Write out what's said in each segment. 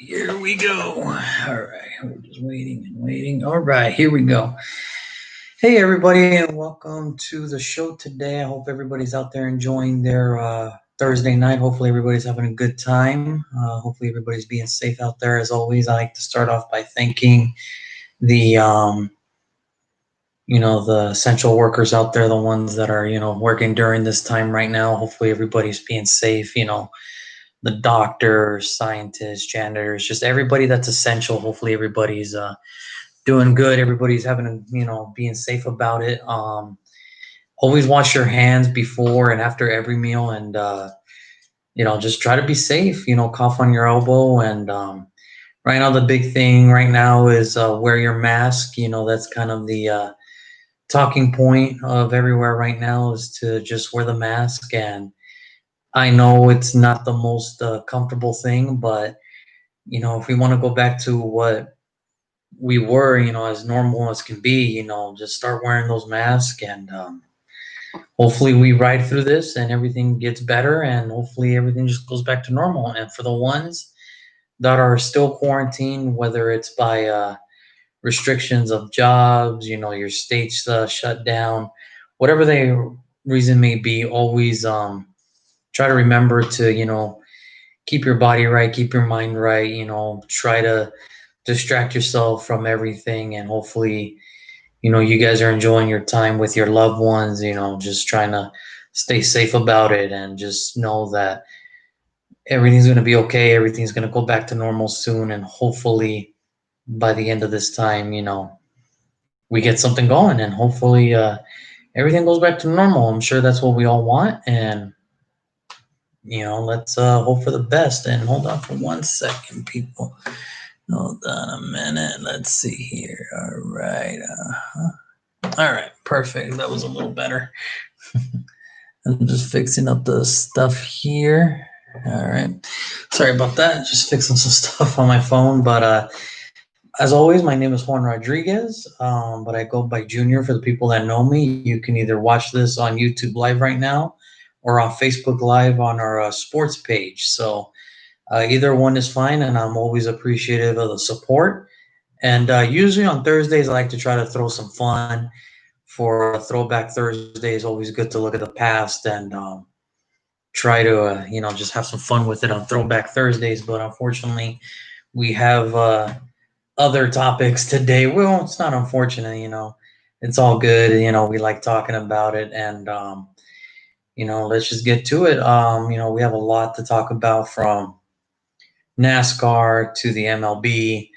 Here we go. All right, we're just waiting and waiting. All right, here we go. Hey, everybody, and welcome to the show today. I hope everybody's out there enjoying their Thursday night. Hopefully, everybody's having a good time. Hopefully, everybody's being safe out there. As always, I like to start off by thanking the the essential workers out there, the ones that are working during this time right now. Hopefully, everybody's being safe. The doctors, scientists, janitors, just everybody that's essential. Hopefully, everybody's doing good. Everybody's having being safe about it. Always wash your hands before and after every meal, and just try to be safe. Cough on your elbow, and right now the big thing right now is wear your mask. That's kind of the talking point of everywhere right now is to just wear the mask. And I know it's not the most comfortable thing, but if we want to go back to what we were, as normal as can be, just start wearing those masks, and hopefully we ride through this and everything gets better, and hopefully everything just goes back to normal. And for the ones that are still quarantined, whether it's by restrictions of jobs, your state's shut down, whatever the reason may be, always try to remember to, keep your body right, keep your mind right, try to distract yourself from everything. And hopefully, you guys are enjoying your time with your loved ones, just trying to stay safe about it, and just know that everything's going to be okay. Everything's going to go back to normal soon. And hopefully, by the end of this time, we get something going, and hopefully, everything goes back to normal. I'm sure that's what we all want. And, let's hope for the best. And hold on for 1 second, people. Hold on a minute. Let's see here. All right. All right. Perfect. That was a little better. I'm just fixing up the stuff here. All right. Sorry about that. Just fixing some stuff on my phone. But as always, my name is Juan Rodriguez, but I go by Junior for the people that know me. You can either watch this on YouTube Live right now or on Facebook Live on our sports page. So either one is fine, and I'm always appreciative of the support. And usually on Thursdays, I like to try to throw some fun for Throwback Thursdays. Always good to look at the past and try to, just have some fun with it on Throwback Thursdays. But unfortunately, we have other topics today. Well, it's not unfortunate, it's all good. We like talking about it, and let's just get to it. We have a lot to talk about, from NASCAR to the MLB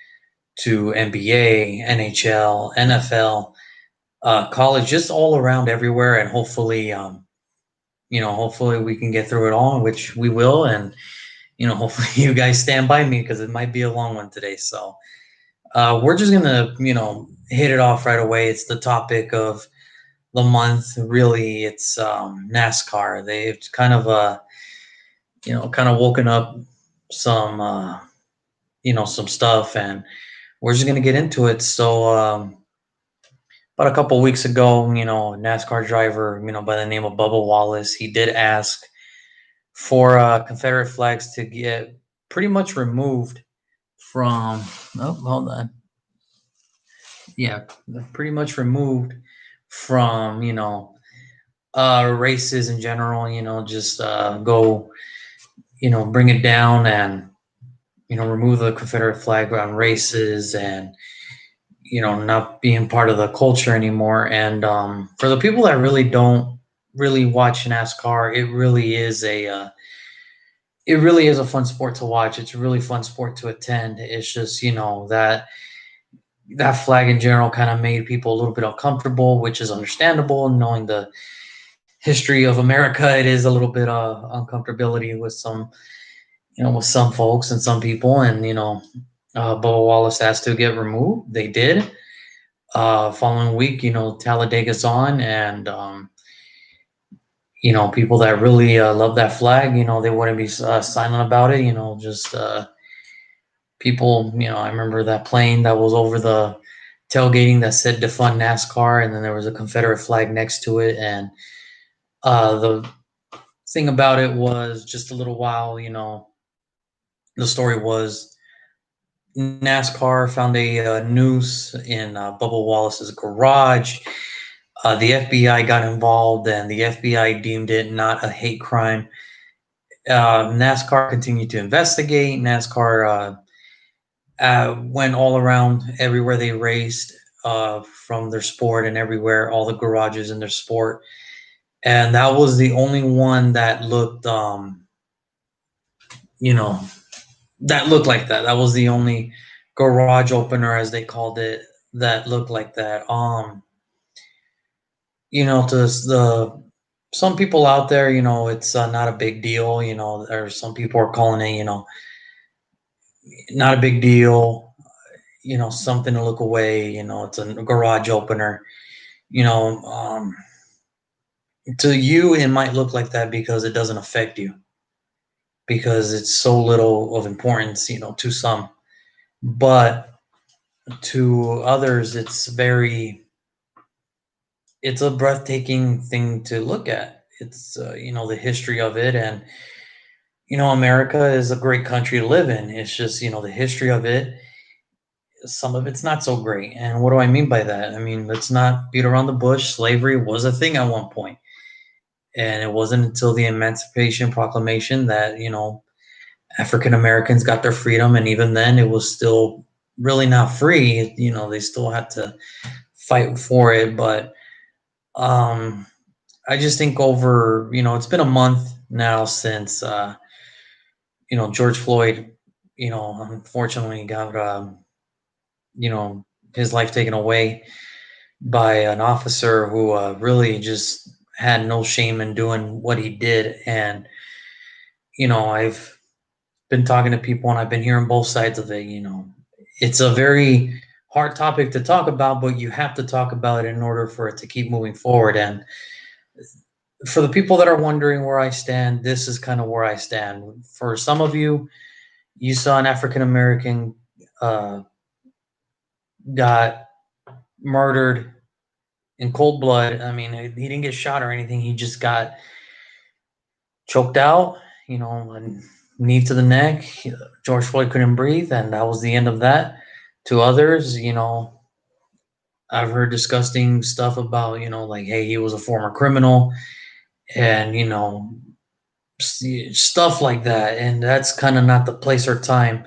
to NBA, NHL, NFL, college, just all around everywhere. And hopefully, hopefully we can get through it all, which we will. And, hopefully you guys stand by me, because it might be a long one today. So we're just going to, hit it off right away. It's the topic of the month. Really, it's NASCAR. They've kind of, kind of woken up some, some stuff, and we're just gonna get into it. So, about a couple of weeks ago, a NASCAR driver, by the name of Bubba Wallace, he did ask for Confederate flags to get pretty much removed from. Oh, hold on. Yeah, pretty much removed from races in general. Just go, bring it down, and remove the Confederate flag on races, and not being part of the culture anymore. And for the people that really don't really watch NASCAR, it really is a fun sport to watch. It's a really fun sport to attend. It's just that flag in general kind of made people a little bit uncomfortable, which is understandable. Knowing the history of America, it is a little bit uncomfortability with some with some folks and some people. And Bubba Wallace asked to get removed. They did. Following week, Talladaga's on, and people that really love that flag, they wouldn't be silent about it. Just people. I remember that plane that was over the tailgating that said "Defund NASCAR," and then there was a Confederate flag next to it. And the thing about it was, just a little while, the story was NASCAR found a noose in Bubba Wallace's garage. The FBI got involved, and the FBI deemed it not a hate crime. NASCAR continued to investigate. NASCAR went all around everywhere they raced, from their sport and everywhere, all the garages in their sport. And that was the only one that looked, you know, that looked like that. That was the only garage opener, as they called it, that looked like that. To the some people out there, it's not a big deal. Or some people are calling it, not a big deal. Something to look away. It's a garage opener. You know, um, to you, it might look like that because it doesn't affect you, because it's so little of importance, to some. But to others, it's a breathtaking thing to look at. It's the history of it. And America is a great country to live in. It's just, the history of it, some of it's not so great. And what do I mean by that? I mean, let's not beat around the bush. Slavery was a thing at one point, and it wasn't until the Emancipation Proclamation that African Americans got their freedom. And even then, it was still really not free. They still had to fight for it. But um I just think over, it's been a month now since, George Floyd, unfortunately got, you know, his life taken away by an officer who really just had no shame in doing what he did. And, I've been talking to people, and I've been hearing both sides of it. It's a very hard topic to talk about, but you have to talk about it in order for it to keep moving forward. And for the people that are wondering where I stand, this is kind of where I stand. For some of you, you saw an African American uh, got murdered in cold blood. I mean, he didn't get shot or anything. He just got choked out, and knee to the neck. George Floyd couldn't breathe, and that was the end of that. To others, I've heard disgusting stuff about, like, hey, he was a former criminal, and, stuff like that. And that's kind of not the place or time.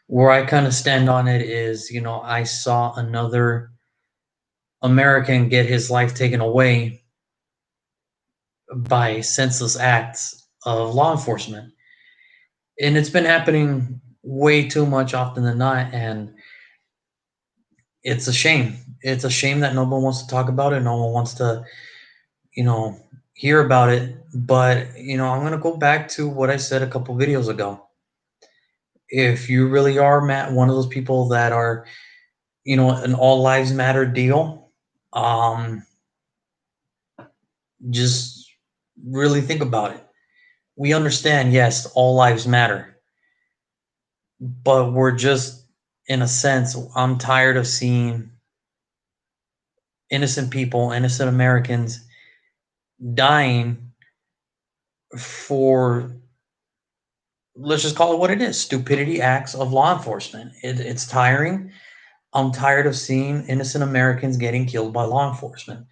Where I kind of stand on it is, I saw another American get his life taken away by senseless acts of law enforcement. And it's been happening way too much often than not. And it's a shame. It's a shame that no one wants to talk about it. No one wants to, you know, hear about it. But, I'm going to go back to what I said a couple videos ago. If you really are, Matt, one of those people that are, an all lives matter deal, um, just really think about it. We understand, yes, all lives matter, but we're just, in a sense, I'm tired of seeing innocent people, innocent Americans dying for, let's just call it what it is, stupidity acts of law enforcement. It's tiring. I'm tired of seeing innocent Americans getting killed by law enforcement.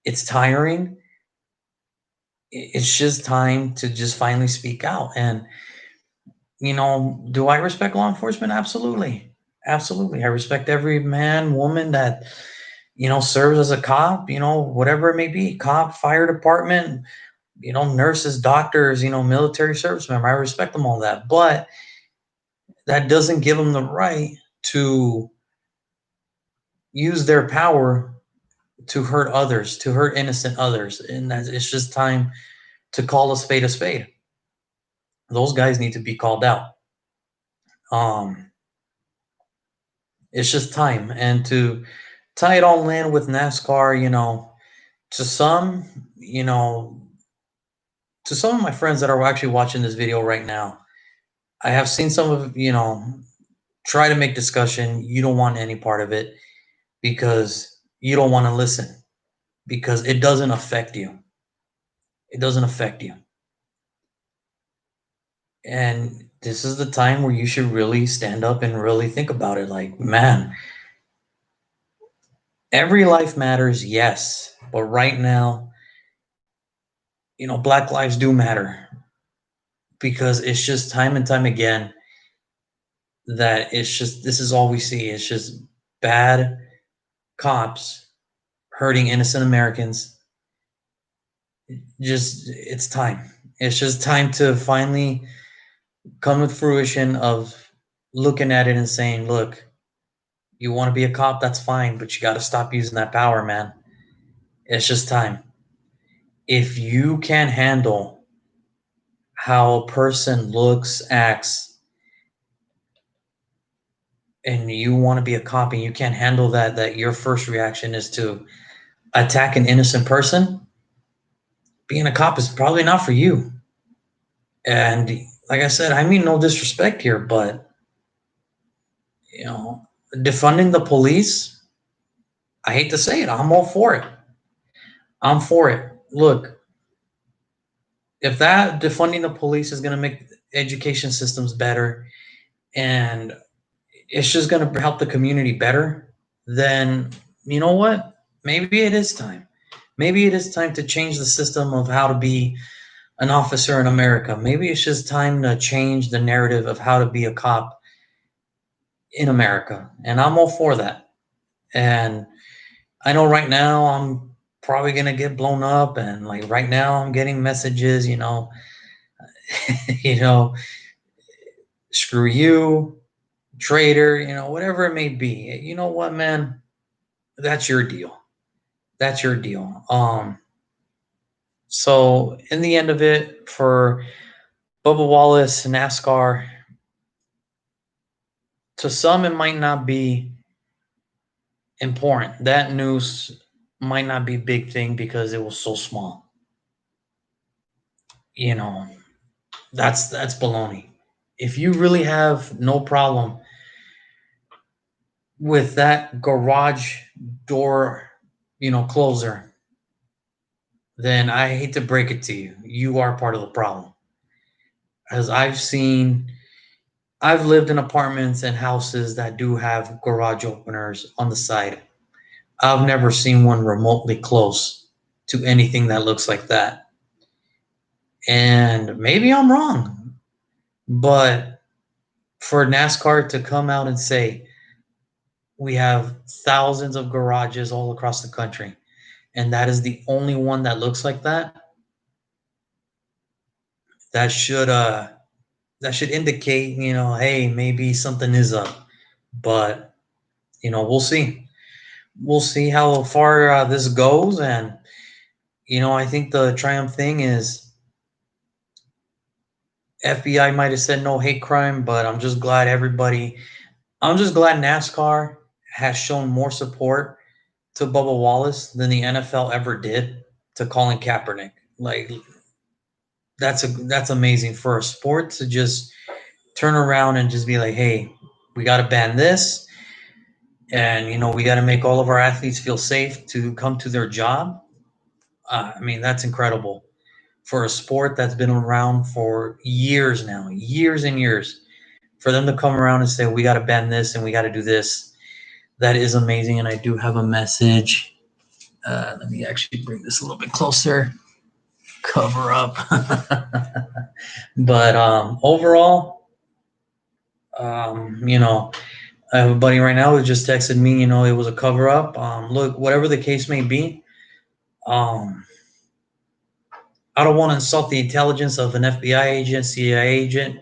It's tiring. It's just time to just finally speak out. And, do I respect law enforcement? Absolutely. Absolutely. I respect every man, woman that, serves as a cop, whatever it may be, cop, fire department, nurses, doctors, military service member. I respect them, all that. But that doesn't give them the right to use their power to hurt others, to hurt innocent others. And that it's just time to call a spade a spade. Those guys need to be called out. Um, it's just time. And to tie it all in with NASCAR, to some, to some of my friends that are actually watching this video right now, I have seen some of, try to make discussion. You don't want any part of it because you don't want to listen, because it doesn't affect you. It doesn't affect you. And this is the time where you should really stand up and really think about it. Like, man, every life matters, yes, but right now, Black lives do matter because it's just time and time again that it's just this is all we see. It's just bad cops hurting innocent Americans. Just it's time. It's just time to finally come with fruition of looking at it and saying, look, you want to be a cop, that's fine, but you got to stop using that power, man. It's just time. If you can handle how a person looks, acts, and you want to be a cop and you can't handle that your first reaction is to attack an innocent person, being a cop is probably not for you. And like I said, I mean no disrespect here, but you know, defunding the police, I hate to say it, I'm all for it. I'm for it. Look, if that defunding the police is going to make education systems better and it's just going to help the community better, then you know what? Maybe it is time. Maybe it is time to change the system of how to be an officer in America. Maybe it's just time to change the narrative of how to be a cop in America. And I'm all for that. And I know right now I'm probably going to get blown up. And like right now I'm getting messages, you know, screw you, traitor, whatever it may be. You know what, man? That's your deal. That's your deal. So in the end of it, for Bubba Wallace, NASCAR, to some it might not be important. That news might not be a big thing because it was so small. You know, that's baloney. If you really have no problem with that garage door, closer, then I hate to break it to you. You are part of the problem. As I've lived in apartments and houses that do have garage openers on the side. I've never seen one remotely close to anything that looks like that. And maybe I'm wrong, but for NASCAR to come out and say, we have thousands of garages all across the country, and that is the only one that looks like that, that should uh that should indicate, hey, maybe something is up. But we'll see. We'll see how far this goes, and I think the triumph thing is FBI might have said no hate crime, but I'm just glad NASCAR has shown more support to Bubba Wallace than the NFL ever did to Colin Kaepernick. Like that's amazing for a sport to just turn around and just be like, hey, we got to ban this, and we got to make all of our athletes feel safe to come to their job. I mean, that's incredible for a sport that's been around for years now, years and years. For them to come around and say, we got to ban this and we got to do this, that is amazing. And I do have a message. Let me actually bring this a little bit closer. Cover up. But overall, I have a buddy right now who just texted me, it was a cover up. Look, whatever the case may be, um, I don't want to insult the intelligence of an FBI agent, CIA agent,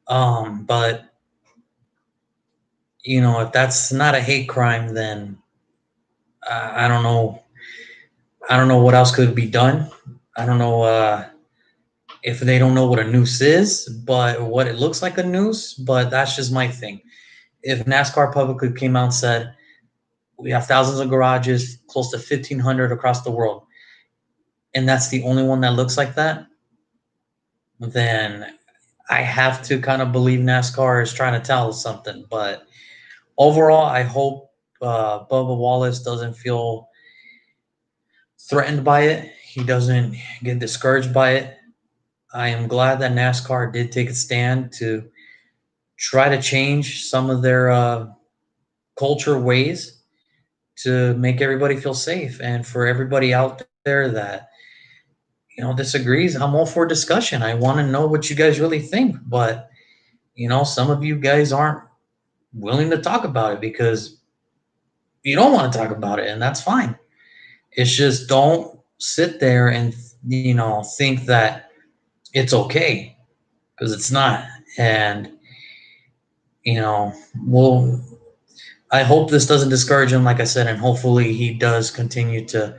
but if that's not a hate crime, then I don't know. I don't know what else could be done. I don't know if they don't know what a noose is, but what it looks like a noose. But that's just my thing. If NASCAR publicly came out and said, we have thousands of garages, close to 1,500 across the world, and that's the only one that looks like that, then I have to kind of believe NASCAR is trying to tell us something. But overall, I hope Bubba Wallace doesn't feel threatened by it. He doesn't get discouraged by it. I am glad that NASCAR did take a stand to try to change some of their culture ways to make everybody feel safe. And for everybody out there that disagrees, I'm all for discussion. I want to know what you guys really think, but some of you guys aren't willing to talk about it because you don't want to talk about it, and that's fine. It's just don't sit there and think that it's okay because it's not. And you know, we'll. I hope this doesn't discourage him, like I said, and hopefully he does continue to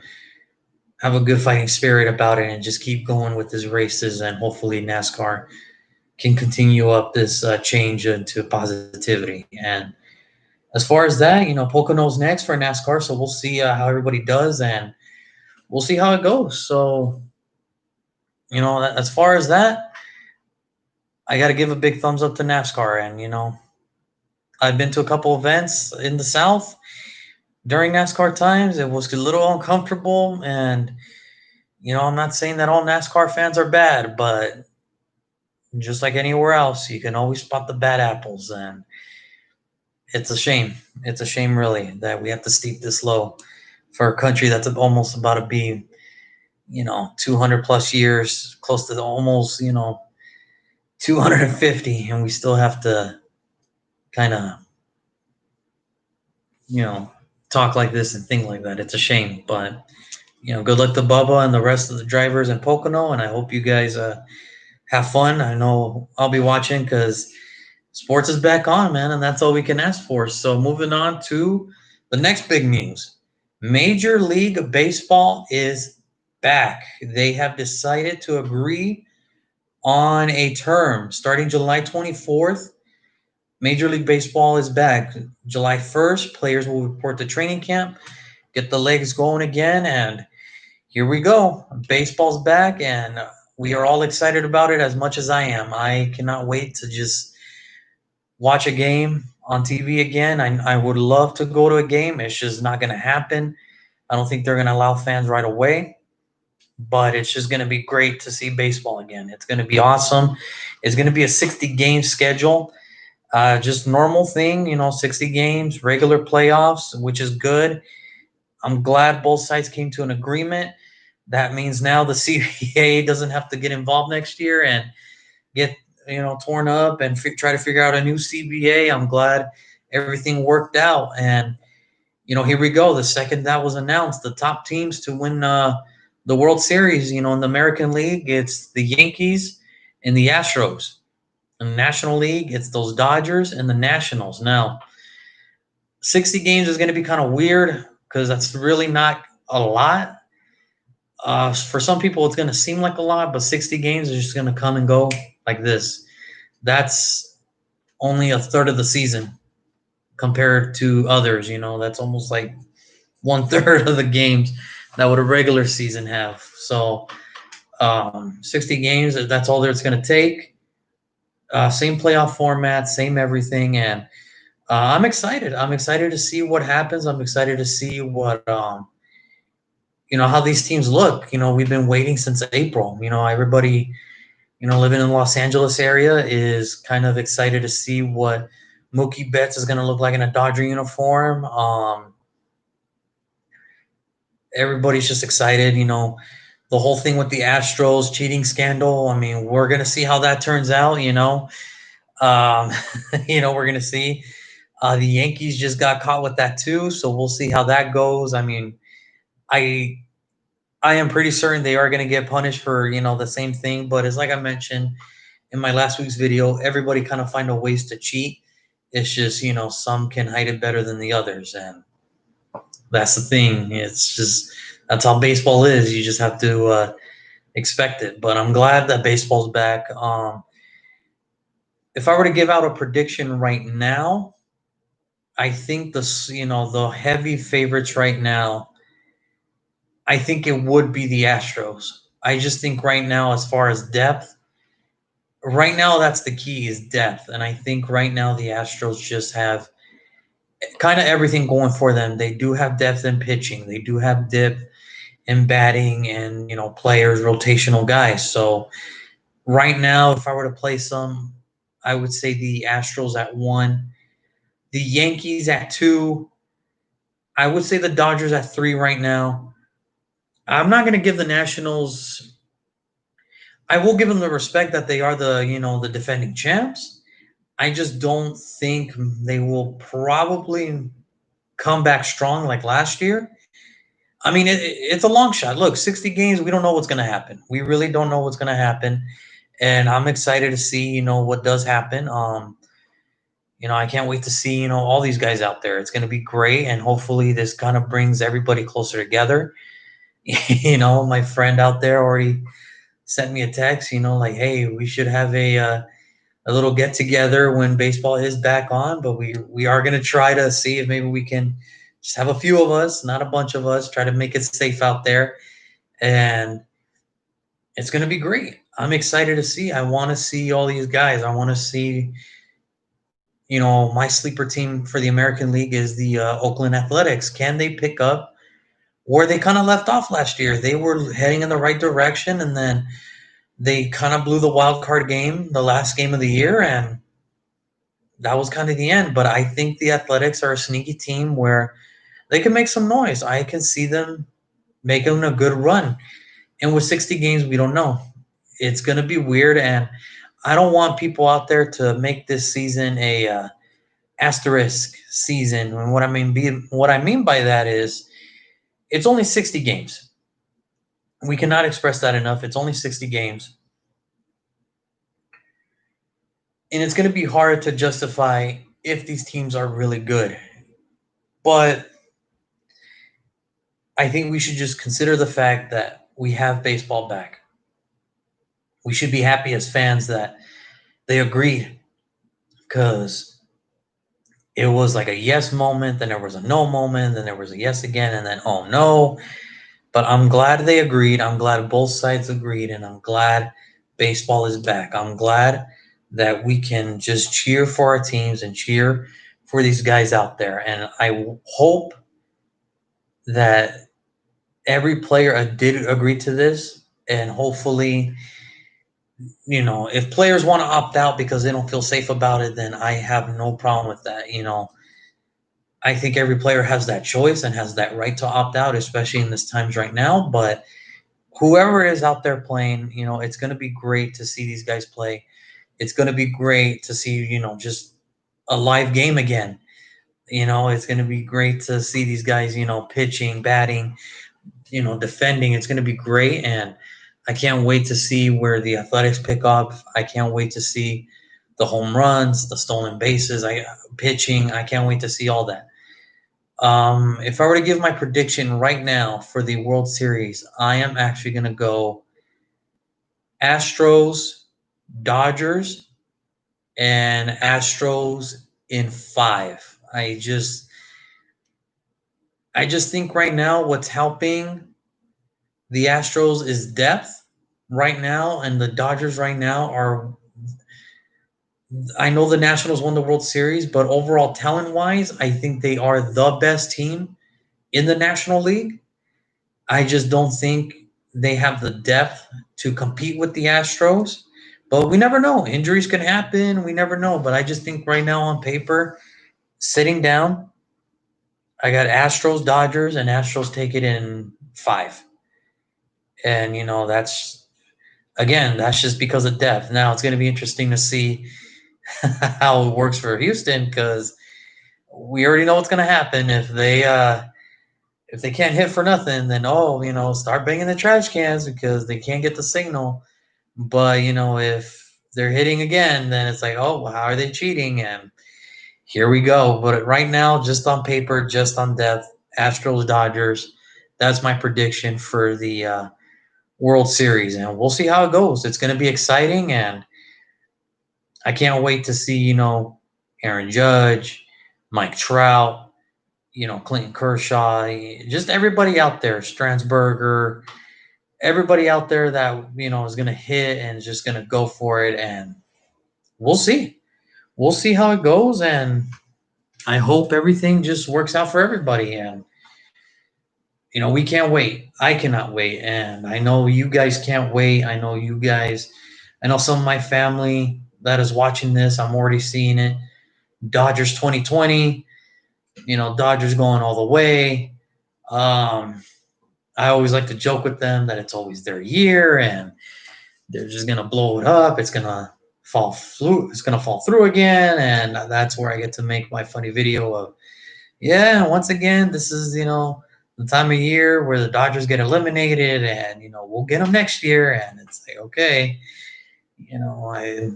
have a good fighting spirit about it and just keep going with his races, and hopefully NASCAR can continue up this change into positivity. And as far as that, Pocono's next for NASCAR, so we'll see how everybody does, and we'll see how it goes. So, as far as that, I got to give a big thumbs up to NASCAR. And, I've been to a couple events in the South during NASCAR times. It was a little uncomfortable. And, I'm not saying that all NASCAR fans are bad, but just like anywhere else, you can always spot the bad apples. And it's a shame. It's a shame, really, that we have to steep this low for a country that's almost about to be, 200 plus years, close to almost, 250, and we still have to kind of, you know, talk like this and think like that. It's a shame, but good luck to Bubba and the rest of the drivers in Pocono, and I hope you guys have fun. I know I'll be watching because sports is back on, man, and that's all we can ask for. So moving on to the next big news. Major League Baseball is back. They have decided to agree on a term starting July 24th. Major League Baseball is back. July 1st, players will report to training camp, get the legs going again, and here we go. Baseball's back, and we are all excited about it as much as I am. I cannot wait to just watch a game on TV again. I would love to go to a game. It's just not going to happen. I don't think they're going to allow fans right away, but it's just going to be great to see baseball again. It's going to be awesome. It's going to be a 60-game schedule. Just normal thing, 60 games, regular playoffs, which is good. I'm glad both sides came to an agreement. That means now the CBA doesn't have to get involved next year and get torn up and try to figure out a new CBA. I'm glad everything worked out, and here we go. The second that was announced, the top teams to win the World Series, in the American League, it's the Yankees and the Astros. In the National League, it's those Dodgers and the Nationals. Now, 60 games is going to be kind of weird because that's really not a lot. For some people, it's going to seem like a lot, but 60 games is just going to come and go like this. That's only a third of the season compared to others. That's almost like 1/3 of the games that would a regular season have. So 60 games, that's all that it's going to take. Same playoff format, same everything, and I'm excited. I'm excited to see what happens. I'm excited to see what how these teams look. We've been waiting since April. Everybody living in the Los Angeles area is kind of excited to see what Mookie Betts is going to look like in a Dodger uniform. Everybody's just excited. The whole thing with the Astros cheating scandal. I mean, we're going to see how that turns out. We're going to see. The Yankees just got caught with that too, so we'll see how that goes. I mean, I am pretty certain they are going to get punished for the same thing. But it's like I mentioned in my last week's video, everybody kind of find a ways to cheat. It's just some can hide it better than the others, and that's the thing. It's just that's how baseball is. You just have to expect it. But I'm glad that baseball's back. If I were to give out a prediction right now, I think the heavy favorites right now, I think it would be the Astros. I just think right now, as far as depth, right now that's the key is depth. And I think right now the Astros just have kind of everything going for them. They do have depth in pitching. They do have depth in batting and, players, rotational guys. So Right now, if I were to play some, I would say the Astros at 1, the Yankees at 2. I would say the Dodgers at 3 right now. I'm not going to give the Nationals. I will give them the respect that they are the defending champs. I just don't think they will probably come back strong like last year. I mean, it's a long shot. Look, 60 games, we don't know what's going to happen. We really don't know what's going to happen. And I'm excited to see, what does happen. I can't wait to see, all these guys out there. It's going to be great. And hopefully this kind of brings everybody closer together. My friend out there already sent me a text, like, hey, we should have a little get together when baseball is back on. But we are going to try to see if maybe we can just have a few of us, not a bunch of us, try to make it safe out there. And it's going to be great. I'm excited to see. I want to see all these guys. I want to see, my sleeper team for the American League is the Oakland Athletics. Can they pick up where they kind of left off last year? They were heading in the right direction, and then they kind of blew the wild card game, the last game of the year, and that was kind of the end. But I think the Athletics are a sneaky team where they can make some noise. I can see them making a good run. And with 60 games, we don't know. It's going to be weird, and I don't want people out there to make this season a asterisk season. And what I mean by that is it's only 60 games. We cannot express that enough. It's only 60 games. And it's going to be hard to justify if these teams are really good. But I think we should just consider the fact that we have baseball back. We should be happy as fans that they agreed, because it was like a yes moment, then there was a no moment, then there was a yes again, and then oh no. But I'm glad they agreed. I'm glad both sides agreed, and I'm glad baseball is back. I'm glad that we can just cheer for our teams and cheer for these guys out there. And I hope that every player did agree to this, and hopefully, if players want to opt out because they don't feel safe about it, then I have no problem with that. I think every player has that choice and has that right to opt out, especially in this times right now. But whoever is out there playing, it's going to be great to see these guys play. It's going to be great to see, just a live game again. It's going to be great to see these guys, pitching, batting, defending. It's going to be great. And I can't wait to see where the Athletics pick up. I can't wait to see the home runs, the stolen bases, pitching. I can't wait to see all that. If I were to give my prediction right now for the World Series, I am actually going to go Astros, Dodgers, and Astros in 5. I just think right now what's helping the Astros is depth right now, and the Dodgers right now are. I know the Nationals won the World Series, but overall talent wise, I think they are the best team in the National League. I just don't think they have the depth to compete with the Astros. But we never know. Injuries can happen. We never know. But I just think right now on paper, sitting down, I got Astros, Dodgers, and Astros take it in 5. And, that's just because of depth. Now it's going to be interesting to see how it works for Houston, because we already know what's going to happen if they can't hit for nothing. Then start banging the trash cans because they can't get the signal. But if they're hitting again, then it's like, oh, how are they cheating? And here we go. But right now, just on paper, just on depth, Astros, Dodgers. That's my prediction for the World Series, and we'll see how it goes. It's going to be exciting, and I can't wait to see Aaron Judge, Mike Trout, Clinton Kershaw, just everybody out there, Strasburger, everybody out there that is going to hit and is just going to go for it, and we'll see. We'll see how it goes, and I hope everything just works out for everybody. And we can't wait. I cannot wait, and I know you guys can't wait. I know you guys I know some of my family that is watching this, I'm already seeing it. Dodgers 2020, Dodgers going all the way. I always like to joke with them that it's always their year and they're just gonna blow it up. It's gonna fall through. It's gonna fall through again, and that's where I get to make my funny video of, yeah. Once again, this is the time of year where the Dodgers get eliminated, and we'll get them next year. And it's like, okay, I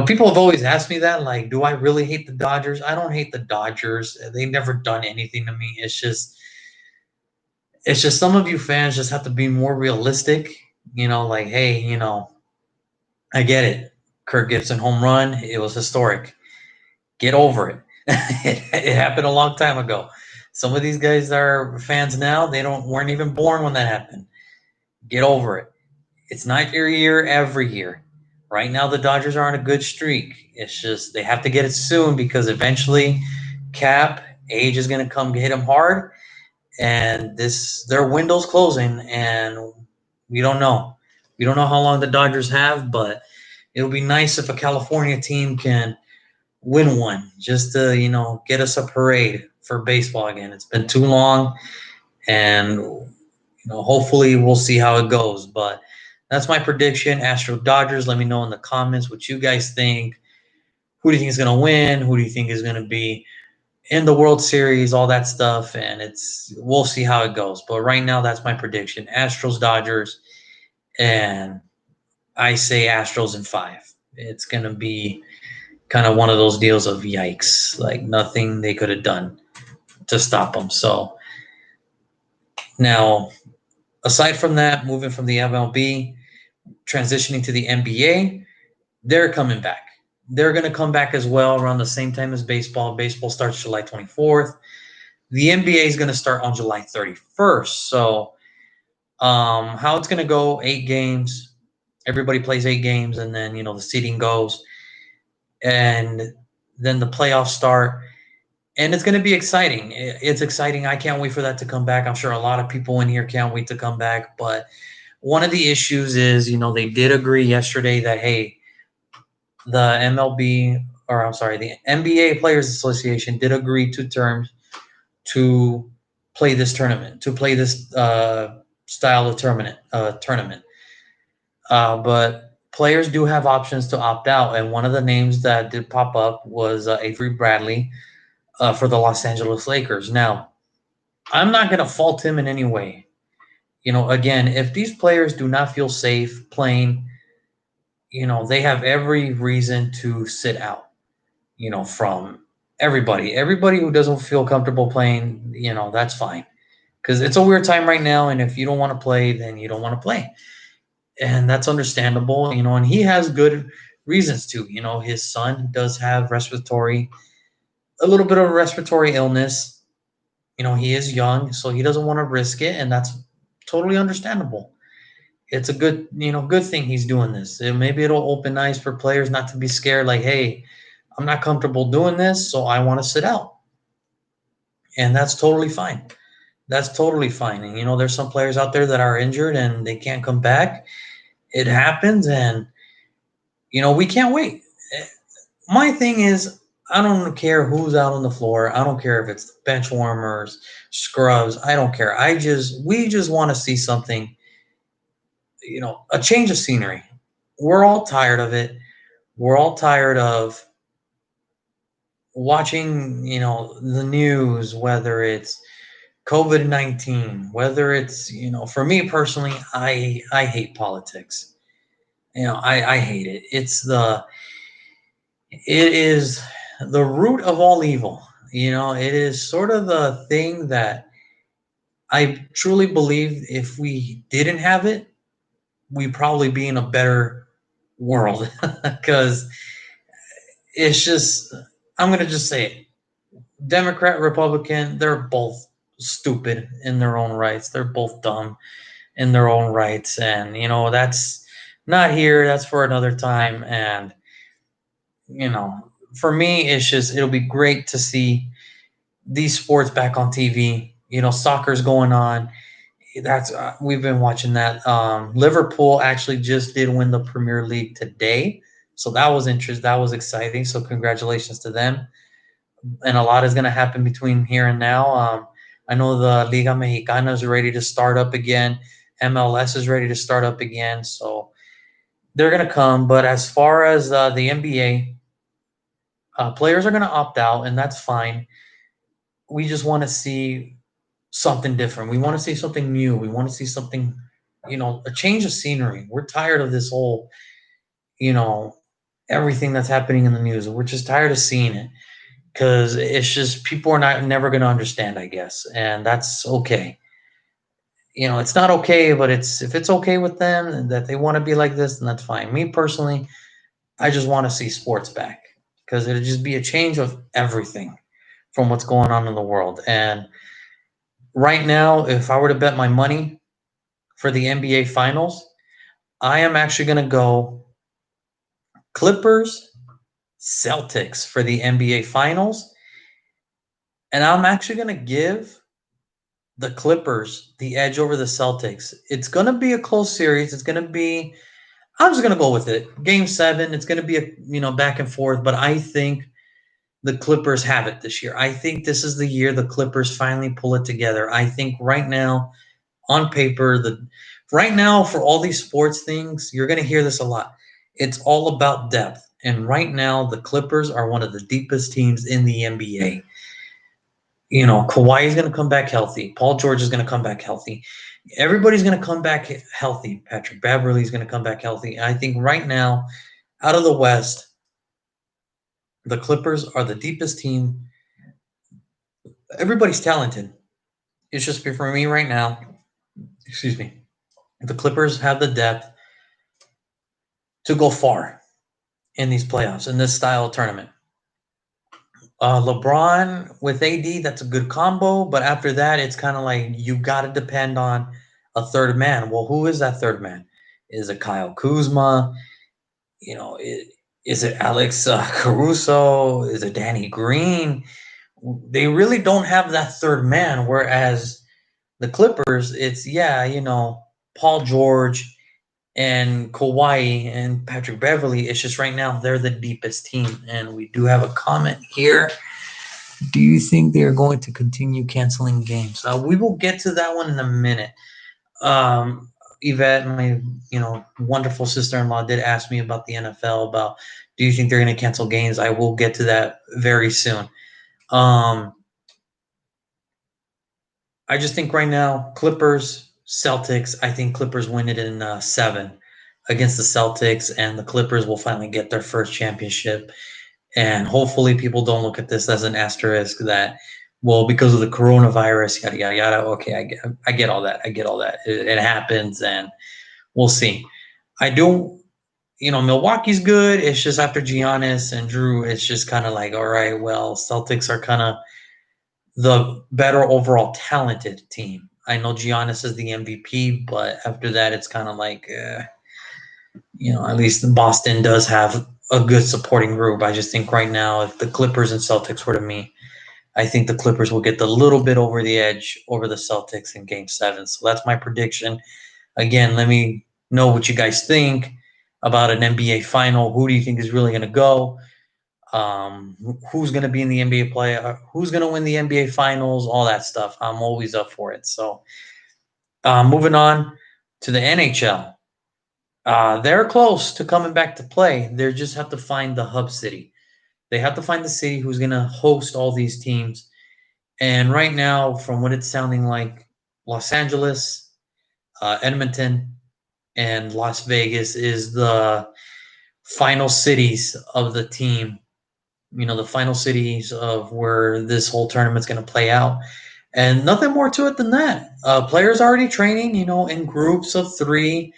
people have always asked me that, like, do I really hate the Dodgers? I don't hate the Dodgers. They've never done anything to me. It's just some of you fans just have to be more realistic. Like, hey, I get it. Kirk Gibson home run. It was historic. Get over it. It happened a long time ago. Some of these guys are fans now. They don't weren't even born when that happened. Get over it. It's not your year every year. Right now, the Dodgers are on a good streak. It's just they have to get it soon because eventually, cap age is going to come hit them hard, and their window's closing, and we don't know. We don't know how long the Dodgers have, but it'll be nice if a California team can win one just to get us a parade for baseball again. It's been too long, and hopefully we'll see how it goes. But that's my prediction. Astro Dodgers. Let me know in the comments what you guys think. Who do you think is going to win? Who do you think is going to be in the World Series? All that stuff, and we'll see how it goes. But right now, that's my prediction: Astros Dodgers, and I say Astros in 5. It's going to be kind of one of those deals of yikes, like nothing they could have done to stop them. So now, aside from that, moving from the MLB, transitioning to the NBA, they're coming back. They're going to come back as well around the same time as baseball. Baseball starts July 24th. The NBA is going to start on July 31st. So, how it's going to go, 8 games. Everybody plays 8 games, and then, the seeding goes. And then the playoffs start. And it's going to be exciting. It's exciting. I can't wait for that to come back. I'm sure a lot of people in here can't wait to come back. But one of the issues is, they did agree yesterday that, hey, the the NBA Players Association did agree to terms to play this tournament, to play this style of tournament. But players do have options to opt out, and one of the names that did pop up was Avery Bradley for the Los Angeles Lakers. Now, I'm not going to fault him in any way. Again, if these players do not feel safe playing, they have every reason to sit out, from everybody. Everybody who doesn't feel comfortable playing, that's fine. Because it's a weird time right now, and if you don't want to play, then you don't want to play. And that's understandable, and he has good reasons to. His son does have a little bit of respiratory illness. He is young, so he doesn't want to risk it, and that's totally understandable. It's a good thing he's doing this. Maybe it'll open eyes for players not to be scared, like, hey, I'm not comfortable doing this, so I want to sit out. And that's totally fine. That's totally fine. And there's some players out there that are injured and they can't come back. It happens, and we can't wait. My thing is, I don't care who's out on the floor. I don't care if it's bench warmers, scrubs. I don't care. We just want to see something, a change of scenery. We're all tired of it. We're all tired of watching, the news, whether it's COVID-19, whether it's, for me personally, I hate politics. I hate it. It is the root of all evil. It is sort of the thing that I truly believe if we didn't have it, we'd probably be in a better world because it's just, I'm going to just say it. Democrat, Republican, they're both stupid in their own rights. They're both dumb in their own rights. And, that's not here. That's for another time. And, for me, it'll be great to see these sports back on TV. Soccer's going on. That's we've been watching that. Liverpool actually just did win the Premier League today, so that was interesting. That was exciting. So congratulations to them. And a lot is going to happen between here and now. I know the Liga Mexicana is ready to start up again. MLS is ready to start up again. So they're going to come. But as far as the NBA, players are going to opt out, and that's fine. We just want to see something different. We want to see something new. We want to see something, a change of scenery. We're tired of this whole, you know, everything that's happening in the news. We're just tired of seeing it because it's just people are not never going to understand, I guess, and that's okay. It's not okay, but it's if it's okay with them and that they want to be like this, then that's fine. Me personally, I just want to see sports back because it'll just be a change of everything from what's going on in the world. And right now, if I were to bet my money for the NBA Finals, I am actually going to go Clippers Celtics for the NBA Finals. And I'm actually going to give the Clippers the edge over the Celtics. It's going to be a close series. It's going to be, I'm just going to go with it. Game 7, it's going to be back and forth, but I think the Clippers have it this year. I think this is the year the Clippers finally pull it together. I think right now on paper, right now for all these sports things, you're going to hear this a lot. It's all about depth. And right now, the Clippers are one of the deepest teams in the NBA. Kawhi is going to come back healthy. Paul George is going to come back healthy. Everybody's going to come back healthy. Patrick Beverley is going to come back healthy. And I think right now, out of the West, the Clippers are the deepest team. Everybody's talented. It's just for me right now. Excuse me. The Clippers have the depth to go far in these playoffs, in this style of tournament. LeBron with AD, that's a good combo, but after that, it's kind of like you got to depend on a third man. Well, who is that third man? Is it Kyle Kuzma? Is it Alex Caruso? Is it Danny Green? They really don't have that third man, whereas the Clippers, it's, Paul George and Kawhi and Patrick Beverley. It's just right now they're the deepest team. And we do have a comment here. Do you think they're going to continue canceling games? We will get to that one in a minute. Yvette, my wonderful sister-in-law, did ask me about the NFL. About do you think they're going to cancel games? I will get to that very soon. I just think right now, Clippers, Celtics. I think Clippers win it in 7 against the Celtics, and the Clippers will finally get their first championship. And hopefully people don't look at this as an asterisk that, well, because of the coronavirus, yada, yada, yada. Okay, I get all that. I get all that. It happens, and we'll see. I do, Milwaukee's good. It's just after Giannis and Drew, it's just kind of like, all right, well, Celtics are kind of the better overall talented team. I know Giannis is the MVP, but after that, it's kind of like, at least Boston does have a good supporting group. I just think right now, if the Clippers and Celtics were to meet, I think the Clippers will get the little bit over the edge over the Celtics in Game 7. So that's my prediction. Again, let me know what you guys think about an NBA final. Who do you think is really going to go? Who's going to be in the NBA play? Who's going to win the NBA finals? All that stuff. I'm always up for it. So moving on to the NHL. They're close to coming back to play. They just have to find the hub city. They have to find the city who's going to host all these teams. And right now, from what it's sounding like, Los Angeles, Edmonton, and Las Vegas is the final cities of the team. The final cities of where this whole tournament's going to play out. And nothing more to it than that. Players already training, in groups of 3.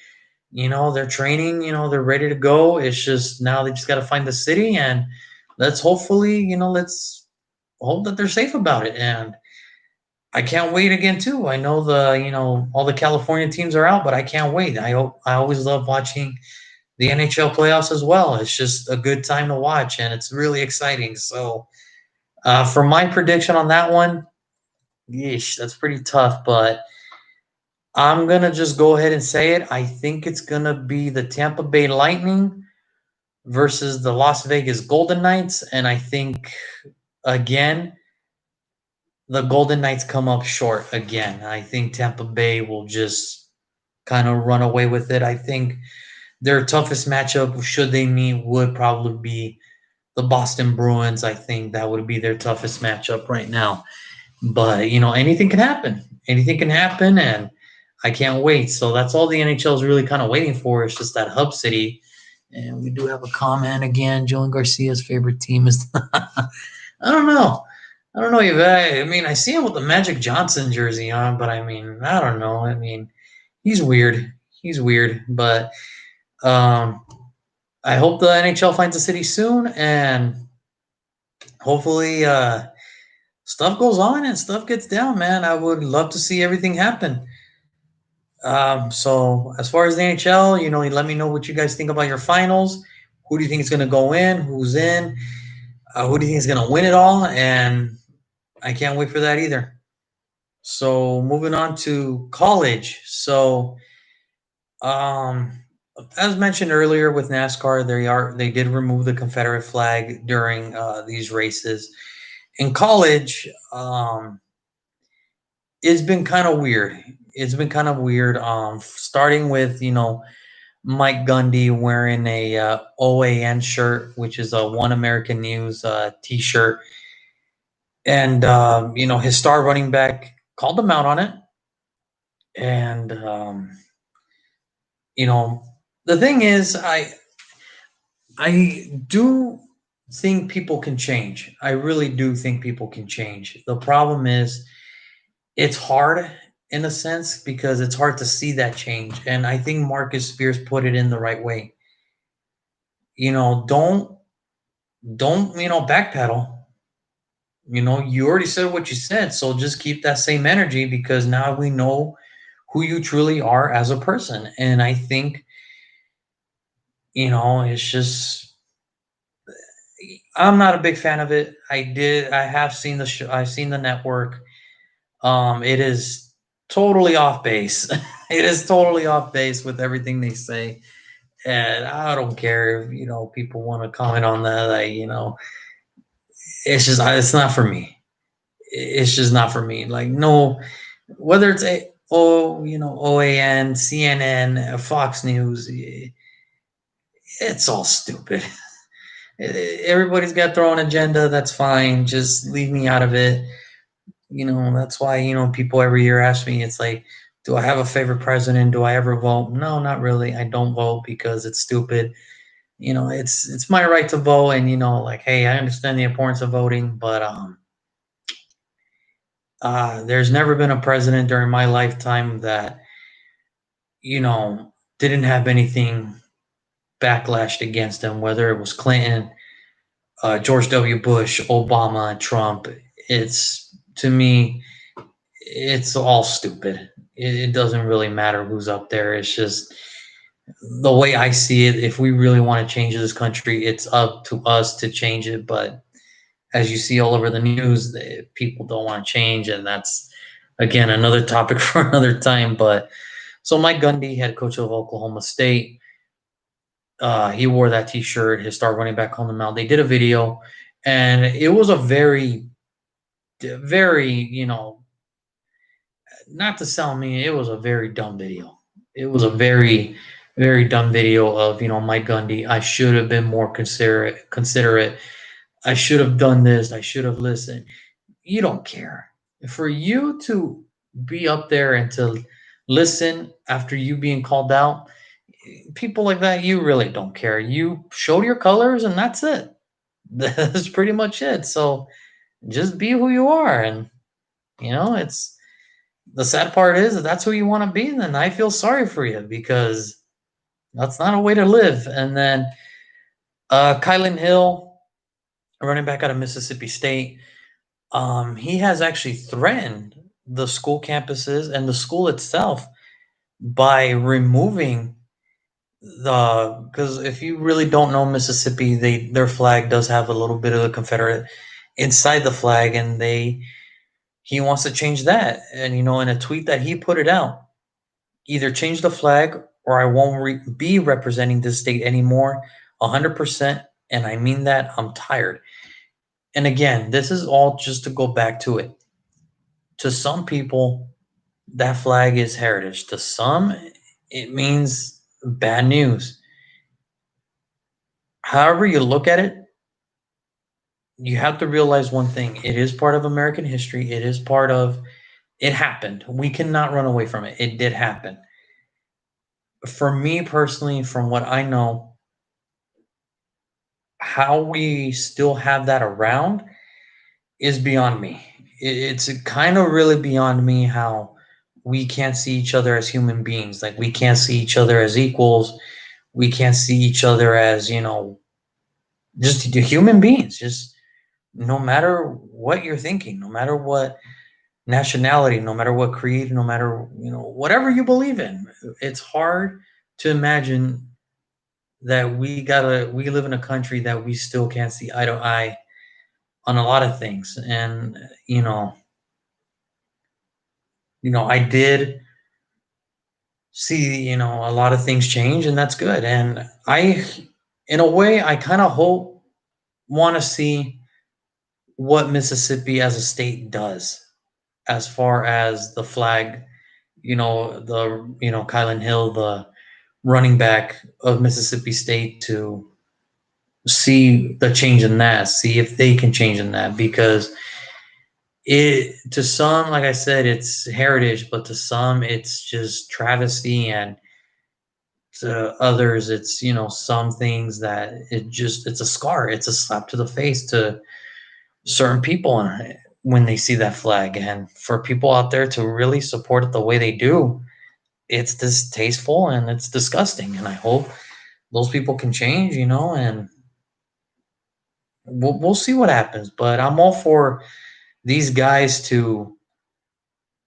They're training, they're ready to go. It's just now they just got to find the city, and let's hopefully, let's hope that they're safe about it. And I can't wait again too. I know all the California teams are out, but I can't wait. I always love watching the NHL playoffs as well. It's just a good time to watch, and it's really exciting. So, for my prediction on that one, yeesh, that's pretty tough, but I'm gonna just go ahead and say it. I think it's gonna be the Tampa Bay Lightning versus the Las Vegas Golden Knights, and I think again the Golden Knights come up short again. I think Tampa Bay will just kind of run away with it. I think their toughest matchup, should they meet, would probably be the Boston Bruins. I think that would be their toughest matchup right now. But anything can happen. Anything can happen, and I can't wait. So that's all the NHL is really kind of waiting for. It's just that hub city. And we do have a comment again. Joan Garcia's favorite team is. I don't know. I don't know. I mean, I see him with the Magic Johnson jersey on, but I mean, I don't know. I mean, he's weird. He's weird, but um, I hope the NHL finds a city soon, and hopefully, stuff goes on and stuff gets down. Man, I would love to see everything happen. So as far as the NHL, let me know what you guys think about your finals. Who do you think is going to go in? Who's in? Who do you think is going to win it all? And I can't wait for that either. So moving on to college. So um, as mentioned earlier with NASCAR, they did remove the Confederate flag during these races. In college, it's been kind of weird. It's been kind of weird. Starting with Mike Gundy wearing a OAN shirt, which is a One American News T-shirt, and his star running back called him out on it. And you know, the thing is, I do think people can change. I really do think people can change. The problem is it's hard in a sense because it's hard to see that change. And I think Marcus Spears put it in the right way. Don't backpedal. You already said what you said, so just keep that same energy because now we know who you truly are as a person. And I think, it's just I'm not a big fan of it. I have seen the show, I've seen the network. It is totally off base. It is totally off base with everything they say. And I don't care if, people want to comment on that. It's not for me. It's just not for me. Like, no, whether it's OAN, CNN, Fox News, it's all stupid. Everybody's got their own agenda. That's fine. Just leave me out of it. That's why, people every year ask me, it's like, do I have a favorite president? Do I ever vote? No, not really. I don't vote because it's stupid. It's my right to vote. And, like, hey, I understand the importance of voting, but there's never been a president during my lifetime that, you know, didn't have anything backlashed against him, whether it was Clinton, George W. Bush, Obama, Trump. To me, it's all stupid. It doesn't really matter who's up there. It's just the way I see it. If we really want to change this country, it's up to us to change it. But as you see all over the news, people don't want to change, and that's again another topic for another time. But so Mike Gundy, head coach of Oklahoma State, he wore that T-shirt. His star running back called him out. They did a video, and it was a very, very, not to sound mean, it was a very dumb video. It was a very, very dumb video of Mike Gundy. I should have been more considerate. Considerate. I should have done this. I should have listened. You don't care. For you to be up there and to listen after you being called out, people like that, you really don't care. You showed your colors and that's it. That's pretty much it. So just be who you are. And, it's the sad part is that that's who you want to be. And then I feel sorry for you because that's not a way to live. And then Kylan Hill, running back out of Mississippi State, he has actually threatened the school campuses and the school itself by removing because if you really don't know Mississippi, their flag does have a little bit of the Confederate inside the flag, and he wants to change that. And in a tweet that he put it out, either change the flag or I won't be representing this state anymore. 100%. And I mean that. I'm tired. And again, this is all just to go back to it. To some people, that flag is heritage. To some, it means bad news. However, you look at it, you have to realize one thing: it is part of American history. It is part of it happened. We cannot run away from it. It did happen. For me personally, from what I know, how we still have that around is beyond me. It's kind of really beyond me how we can't see each other as human beings. Like we can't see each other as equals. We can't see each other as, just human beings. Just no matter what you're thinking, no matter what nationality, no matter what creed, no matter, whatever you believe in, it's hard to imagine that we live in a country that we still can't see eye to eye on a lot of things. And I did see, a lot of things change, and that's good. And in a way, I kind of want to see what Mississippi as a state does as far as the flag, Kylan Hill, the running back of Mississippi State, to see the change in that, see if they can change in that, because it, to some, like I said, it's heritage, but to some it's just travesty, and to others it's, some things that it's a scar, it's a slap to the face to certain people, and when they see that flag, and for people out there to really support it the way they do, it's distasteful and it's disgusting. And I hope those people can change, and we'll see what happens. But I'm all for these guys to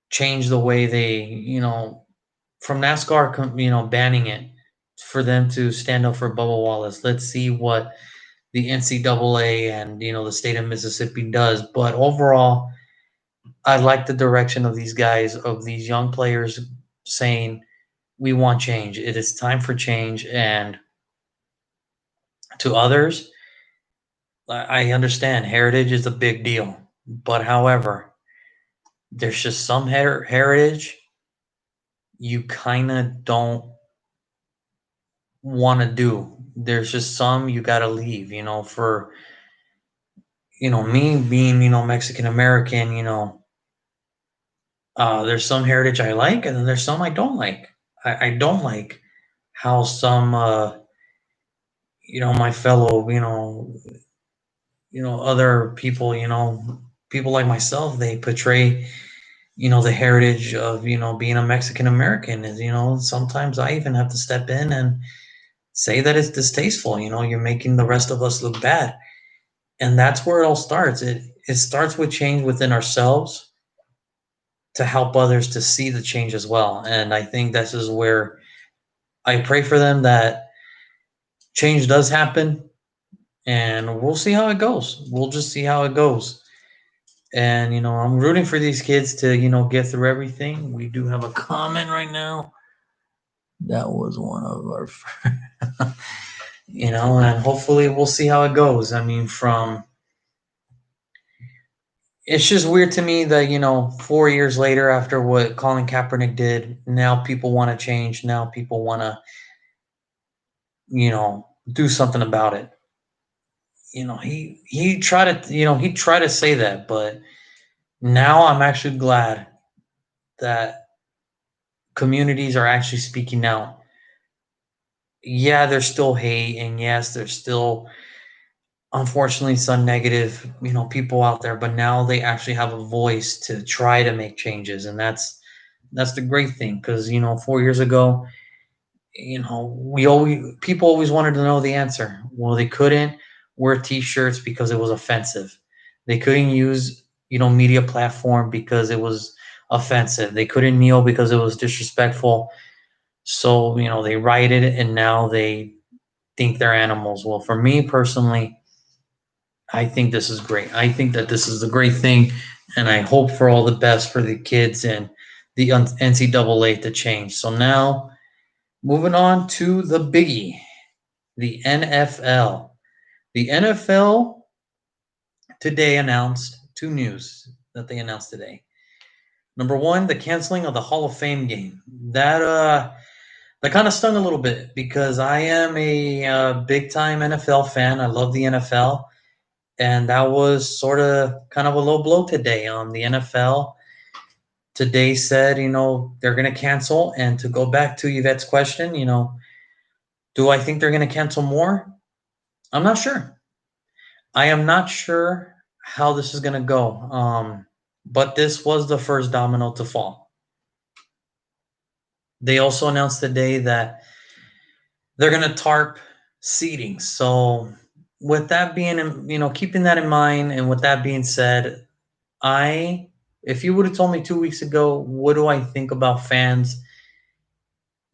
change the way they, from NASCAR, banning it, for them to stand up for Bubba Wallace. Let's see what the NCAA and, the state of Mississippi does. But overall, I like the direction of these guys, of these young players, saying we want change. It is time for change. And to others, I understand heritage is a big deal. But however, there's just some heritage you kind of don't want to do. There's just some you got to leave, for, me being, Mexican American, there's some heritage I like, and then there's some I don't like. I don't like how some, my fellow, other people, people like myself, they portray, the heritage of, being a Mexican American. Is, sometimes I even have to step in and say that it's distasteful. You're making the rest of us look bad. And that's where it all starts. It starts with change within ourselves to help others to see the change as well. And I think this is where I pray for them, that change does happen, and we'll see how it goes. We'll just see how it goes. And, I'm rooting for these kids to, get through everything. We do have a comment right now. That was one of our, and hopefully we'll see how it goes. I mean, it's just weird to me that, 4 years later, after what Colin Kaepernick did, now people want to change. Now people want to, do something about it. He tried to, he tried to say that, but now I'm actually glad that communities are actually speaking out. Yeah, there's still hate, and yes, there's still, unfortunately, some negative, people out there, but now they actually have a voice to try to make changes. And that's the great thing, because, 4 years ago, people always wanted to know the answer. Well, they couldn't wear t-shirts because it was offensive. They couldn't use, media platform because it was offensive. They couldn't kneel because it was disrespectful. So, they rioted, and now they think they're animals. Well, for me personally, I think this is great. I think that this is a great thing, and I hope for all the best for the kids and the NCAA to change. So now, moving on to the biggie, the NFL. The NFL today announced two news that they announced today. Number one, the canceling of the Hall of Fame game. That kind of stung a little bit because I am a big time NFL fan. I love the NFL, and that was sort of kind of a low blow today. The NFL today said, they're going to cancel. And to go back to Yvette's question, do I think they're going to cancel more? I'm not sure. I am not sure how this is going to go. But this was the first domino to fall. They also announced today that they're going to tarp seating. So with that being, keeping that in mind, and with that being said, if you would have told me 2 weeks ago, what do I think about fans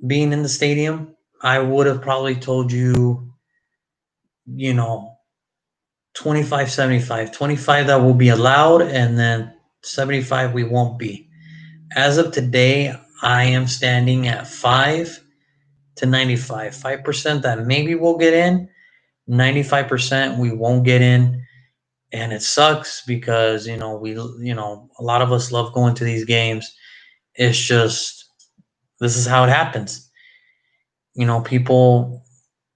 being in the stadium, I would have probably told you, 25, 75, 25 that will be allowed, and then 75 we won't be. As of today, I am standing at 5 to 95. 5% that maybe we'll get in, 95% we won't get in. And it sucks because, a lot of us love going to these games. It's just, this is how it happens. People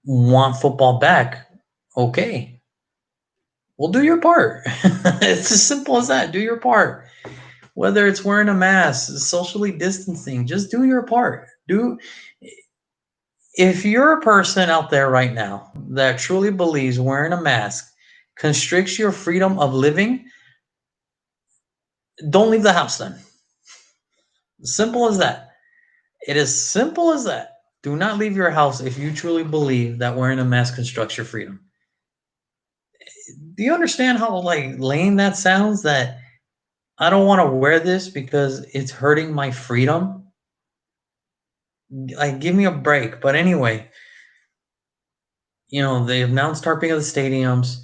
want football back. Okay. Well, do your part. It's as simple as that. Do your part. Whether it's wearing a mask, socially distancing, just do your part. If you're a person out there right now that truly believes wearing a mask constricts your freedom of living, don't leave the house then. Simple as that. It is simple as that. Do not leave your house if you truly believe that wearing a mask constricts your freedom. Do you understand how lame that sounds? That I don't want to wear this because it's hurting my freedom? Give me a break. But anyway, they announced tarping of the stadiums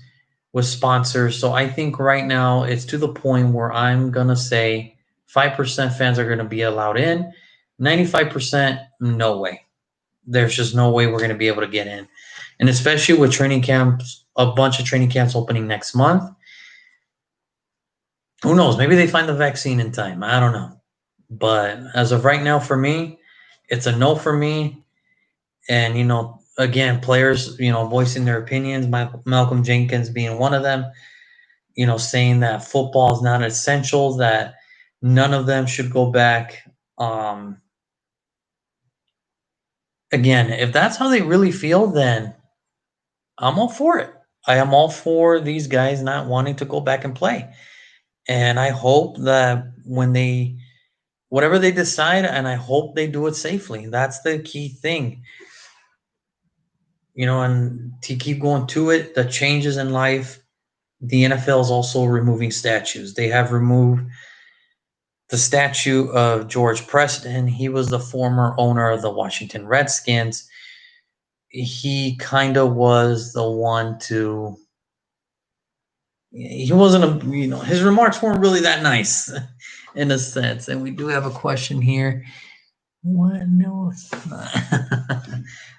with sponsors. So I think right now it's to the point where I'm going to say 5% fans are going to be allowed in. 95%, no way. There's just no way we're going to be able to get in. And especially with training camps, a bunch of training camps opening next month. Who knows? Maybe they find the vaccine in time. I don't know. But as of right now, for me, it's a no for me. And, again, players, voicing their opinions, Malcolm Jenkins being one of them, saying that football is not essential, that none of them should go back. Again, if that's how they really feel, then I'm all for it. I am all for these guys not wanting to go back and play. And I hope that whatever they decide, and I hope they do it safely. That's the key thing. And to keep going to it, the changes in life, the NFL is also removing statues. They have removed the statue of George Preston. He was the former owner of the Washington Redskins. He kind of was the one he wasn't his remarks weren't really that nice in a sense. And we do have a question here. What? No, it's not.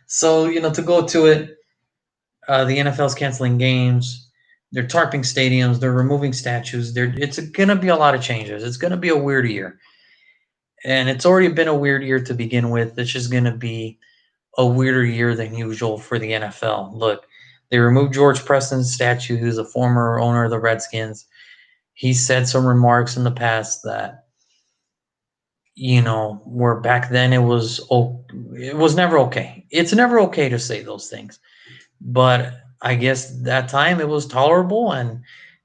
So, to go to it, the NFL's canceling games. They're tarping stadiums. They're removing statues. It's going to be a lot of changes. It's going to be a weird year. And it's already been a weird year to begin with. It's just going to be a weirder year than usual for the NFL. Look, they removed George Preston's statue, who's a former owner of the Redskins. He said some remarks in the past that, where back then it was never okay. It's never okay to say those things. But I guess that time it was tolerable, and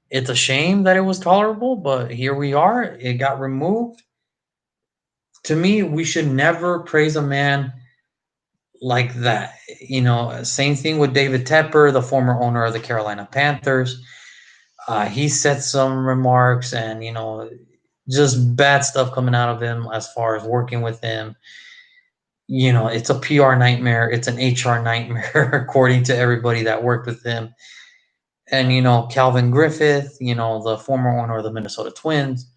it's a shame that it was tolerable, but here we are. It got removed. To me, we should never praise a man like that. Same thing with David Tepper, the former owner of the Carolina Panthers. He said some remarks and, just bad stuff coming out of him as far as working with him. It's a PR nightmare. It's an HR nightmare, according to everybody that worked with him. And, Calvin Griffith, the former owner of the Minnesota Twins,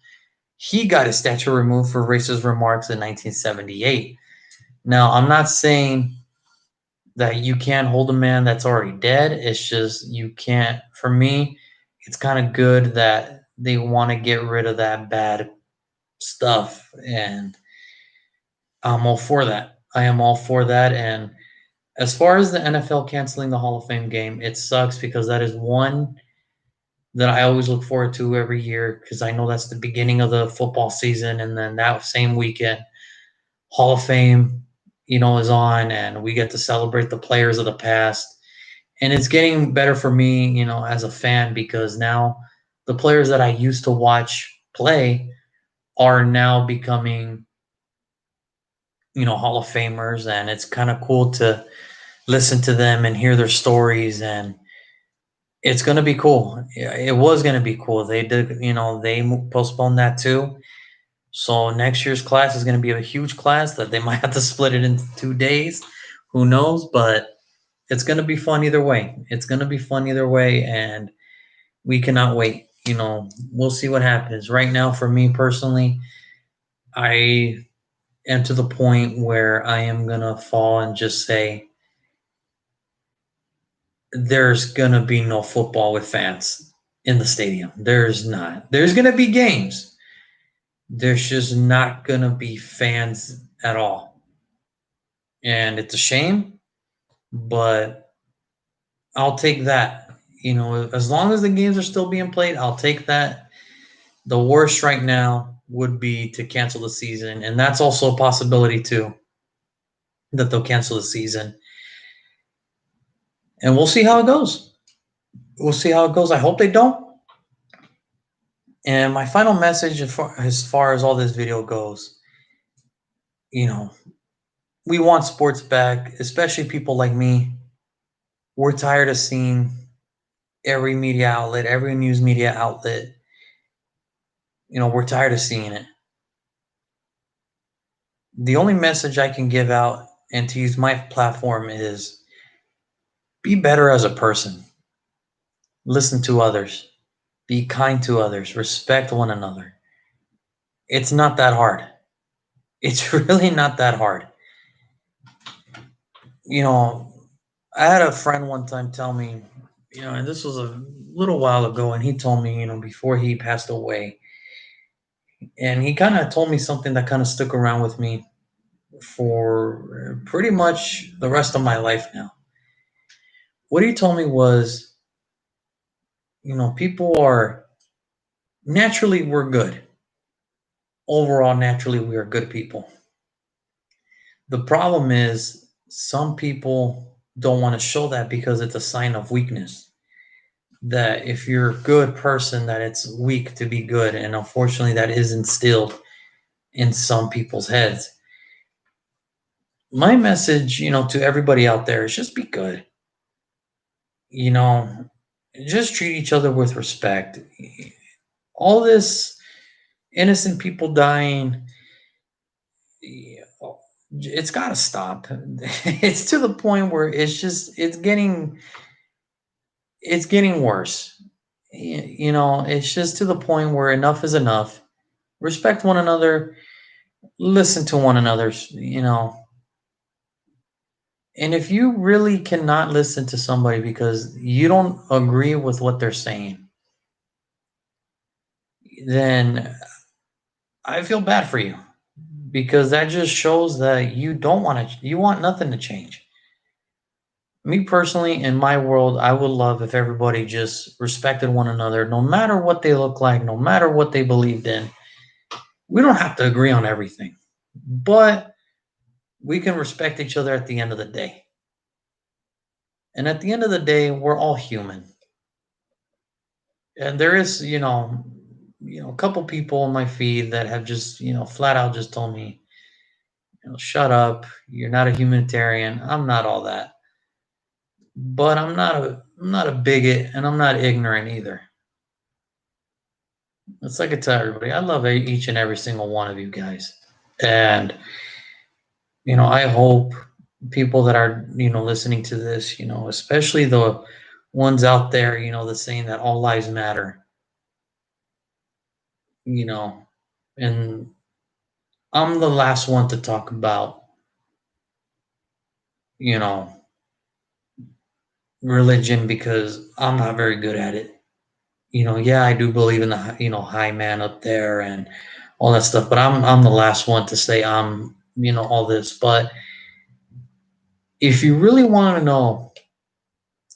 he got his statue removed for racist remarks in 1978. Now, I'm not saying that you can't hold a man that's already dead. It's just you can't. For me, it's kind of good that they want to get rid of that bad stuff, and I'm all for that. I am all for that. And as far as the NFL canceling the Hall of Fame game, it sucks because that is one that I always look forward to every year because I know that's the beginning of the football season, and then that same weekend, Hall of Fame, is on, and we get to celebrate the players of the past. And it's getting better for me, as a fan because now the players that I used to watch play are now becoming, Hall of Famers, and it's kind of cool to listen to them and hear their stories, and it's going to be cool. It was going to be cool. They did, they postponed that too. So next year's class is going to be a huge class that they might have to split it into 2 days. Who knows? But it's going to be fun either way. It's going to be fun either way, and we cannot wait. We'll see what happens. Right now, for me personally, I am to the point where I am going to fall and just say there's going to be no football with fans in the stadium. There's not. There's going to be games. There's just not going to be fans at all. And it's a shame, but I'll take that. As long as the games are still being played, I'll take that. The worst right now would be to cancel the season, and that's also a possibility too, that they'll cancel the season. And we'll see how it goes. We'll see how it goes. I hope they don't. And my final message as far as all this video goes, we want sports back, especially people like me. We're tired of seeing every media outlet, every news media outlet. We're tired of seeing it. The only message I can give out and to use my platform is be better as a person. Listen to others. Be kind to others. Respect one another. It's not that hard. It's really not that hard. I had a friend one time tell me, and this was a little while ago, and he told me, before he passed away, and he kind of told me something that kind of stuck around with me for pretty much the rest of my life now. What he told me was, people are naturally, we're good. Overall, naturally, we are good people. The problem is some people don't want to show that because it's a sign of weakness. That if you're a good person, that it's weak to be good. And unfortunately, that is instilled in some people's heads. My message, to everybody out there is just be good. Just treat each other with respect. All this innocent people dying, it's got to stop. It's to the point where it's getting worse. It's just to the point where enough is enough. Respect one another, listen to one another, And if you really cannot listen to somebody because you don't agree with what they're saying, then I feel bad for you because that just shows that you want nothing to change. Me personally, in my world, I would love if everybody just respected one another, no matter what they look like, no matter what they believed in. We don't have to agree on everything, but we can respect each other at the end of the day. And at the end of the day, we're all human. And there is, a couple people on my feed that have just, flat out just told me, shut up. You're not a humanitarian. I'm not all that. But I'm not a bigot, and I'm not ignorant either. It's like I tell everybody, I love each and every single one of you guys. And, I hope people that are, listening to this, especially the ones out there, that's saying that all lives matter, you know, And I'm the last one to talk about, you know, religion because I'm not very good at it. Yeah, I do believe in the high man up there and all that stuff, but I'm the last one to say I'm all this. But if you really want to know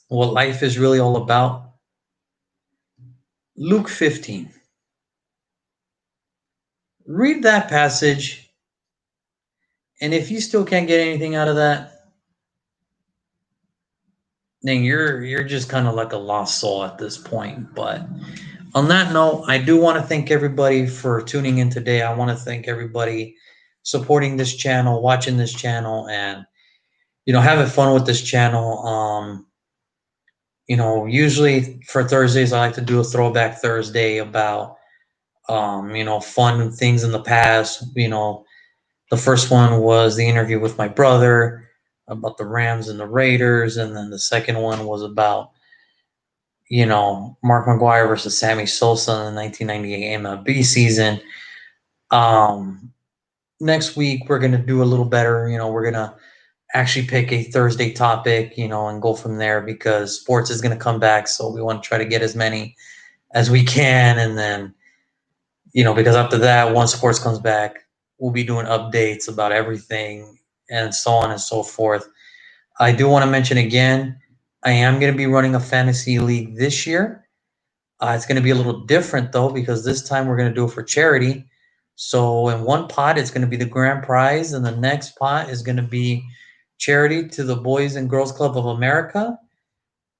what life is really all about, Luke 15. Read that passage, and if you still can't get anything out of that, then you're just kind of like a lost soul at this point. But on that note, I do want to thank everybody for tuning in today. I want to thank everybody supporting this channel, watching this channel, and having fun with this channel. Usually for Thursdays, I like to do a throwback Thursday about fun things in the past. The first one was the interview with my brother about the Rams and the Raiders, and then the second one was about Mark McGwire versus Sammy Sosa in the 1998 MLB season. Next week we're gonna do a little better. We're gonna actually pick a Thursday topic, and go from there because sports is gonna come back. So we want to try to get as many as we can, and then because after that, once sports comes back, we'll be doing updates about everything and so on and so forth. I do want to mention again, I am going to be running a fantasy league this year. It's going to be a little different though, because this time we're going to do it for charity. So in one pot, it's going to be the grand prize, and the next pot is going to be charity to the Boys and Girls Club of America.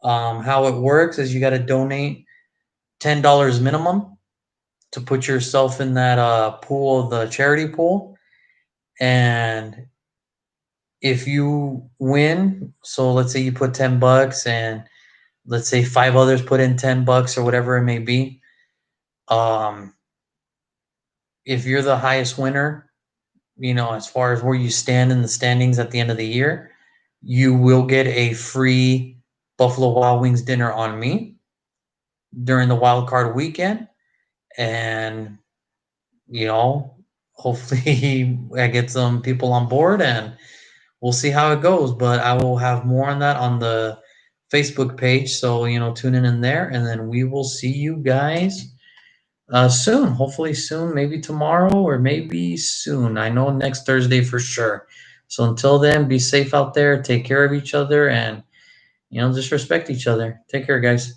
How it works is you got to donate $10 minimum to put yourself in that pool, the charity pool. And if you win, so let's say you put $10 and let's say 5 others put in $10 or whatever it may be. If you're the highest winner, as far as where you stand in the standings at the end of the year, you will get a free Buffalo Wild Wings dinner on me during the wild card weekend. And, hopefully I get some people on board and we'll see how it goes. But I will have more on that on the Facebook page. So, tune in there, and then we will see you guys soon. Hopefully soon, maybe tomorrow or maybe soon. I know next Thursday for sure. So until then, be safe out there. Take care of each other and, just respect each other. Take care, guys.